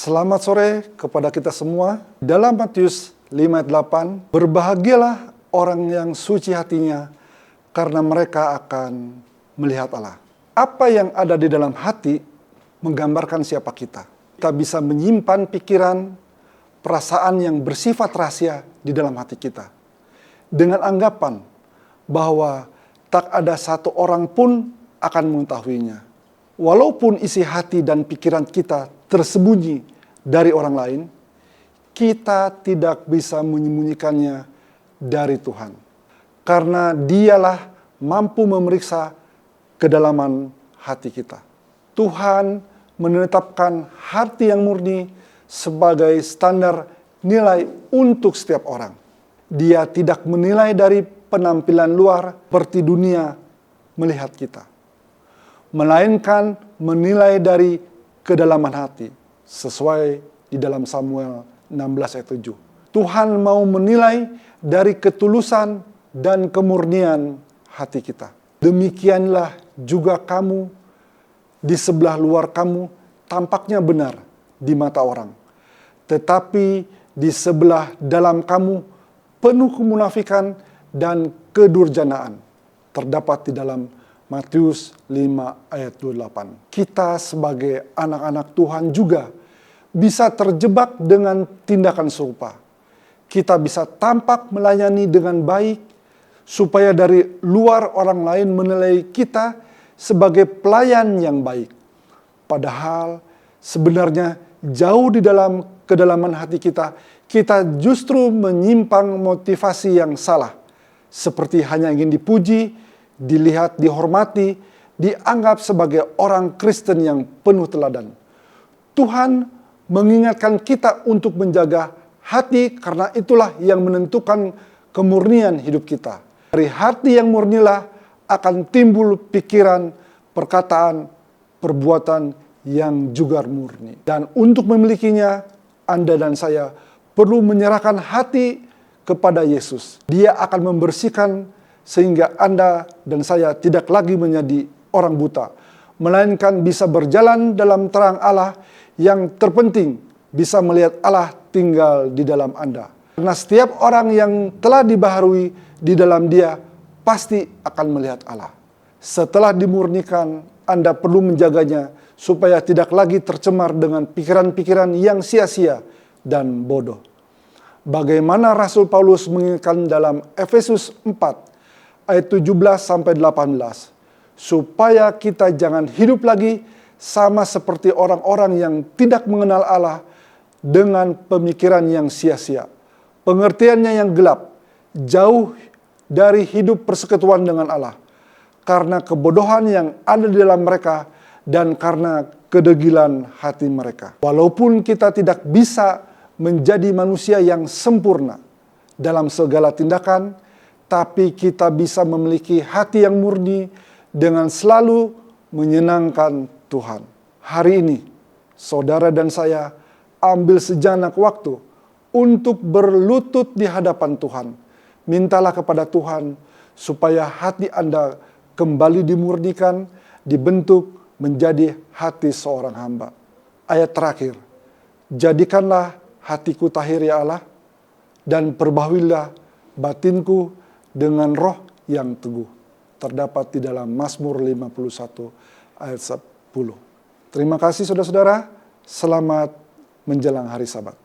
Selamat sore kepada kita semua. Dalam Matius 5 ayat 8, berbahagialah orang yang suci hatinya, karena mereka akan melihat Allah. Apa yang ada di dalam hati menggambarkan siapa kita. Kita bisa menyimpan pikiran, perasaan yang bersifat rahasia di dalam hati kita. Dengan anggapan bahwa tak ada satu orang pun akan mengetahuinya. Walaupun isi hati dan pikiran kita tersembunyi dari orang lain, kita tidak bisa menyembunyikannya dari Tuhan. Karena Dialah mampu memeriksa kedalaman hati kita. Tuhan menetapkan hati yang murni sebagai standar nilai untuk setiap orang. Dia tidak menilai dari penampilan luar seperti dunia melihat kita, melainkan menilai dari kedalaman hati, sesuai di dalam Samuel 16 ayat 7. Tuhan mau menilai dari ketulusan dan kemurnian hati kita. Demikianlah juga kamu, di sebelah luar kamu tampaknya benar di mata orang, tetapi di sebelah dalam kamu penuh kemunafikan dan kedurjanaan. Terdapat di dalam Matius 5 ayat 28. Kita sebagai anak-anak Tuhan juga bisa terjebak dengan tindakan serupa. Kita bisa tampak melayani dengan baik, supaya dari luar orang lain menilai kita sebagai pelayan yang baik. Padahal sebenarnya jauh di dalam kedalaman hati kita, kita justru menyimpang motivasi yang salah. Seperti hanya ingin dipuji, dilihat, dihormati, dianggap sebagai orang Kristen yang penuh teladan. Tuhan mengingatkan kita untuk menjaga hati, karena itulah yang menentukan kemurnian hidup kita. Dari hati yang murnilah akan timbul pikiran, perkataan, perbuatan yang juga murni. Dan untuk memilikinya, Anda dan saya perlu menyerahkan hati kepada Yesus. Dia akan membersihkan sehingga Anda dan saya tidak lagi menjadi orang buta, melainkan bisa berjalan dalam terang Allah. Yang terpenting, bisa melihat Allah tinggal di dalam Anda. Karena setiap orang yang telah dibaharui di dalam Dia pasti akan melihat Allah. Setelah dimurnikan, Anda perlu menjaganya supaya tidak lagi tercemar dengan pikiran-pikiran yang sia-sia dan bodoh. Bagaimana Rasul Paulus mengingatkan dalam Efesus 4 ayat 17-18, supaya kita jangan hidup lagi sama seperti orang-orang yang tidak mengenal Allah dengan pemikiran yang sia-sia, pengertiannya yang gelap, jauh dari hidup persekutuan dengan Allah, karena kebodohan yang ada di dalam mereka dan karena kedegilan hati mereka. Walaupun kita tidak bisa menjadi manusia yang sempurna dalam segala tindakan, tapi kita bisa memiliki hati yang murni dengan selalu menyenangkan Tuhan. Hari ini, saudara dan saya ambil sejenak waktu untuk berlutut di hadapan Tuhan. Mintalah kepada Tuhan supaya hati Anda kembali dimurnikan, dibentuk menjadi hati seorang hamba. Ayat terakhir, jadikanlah hatiku tahir ya Allah, dan perbaharuilah batinku dengan roh yang teguh. Terdapat di dalam Mazmur 51 ayat 10. Terima kasih saudara-saudara, selamat menjelang hari Sabat.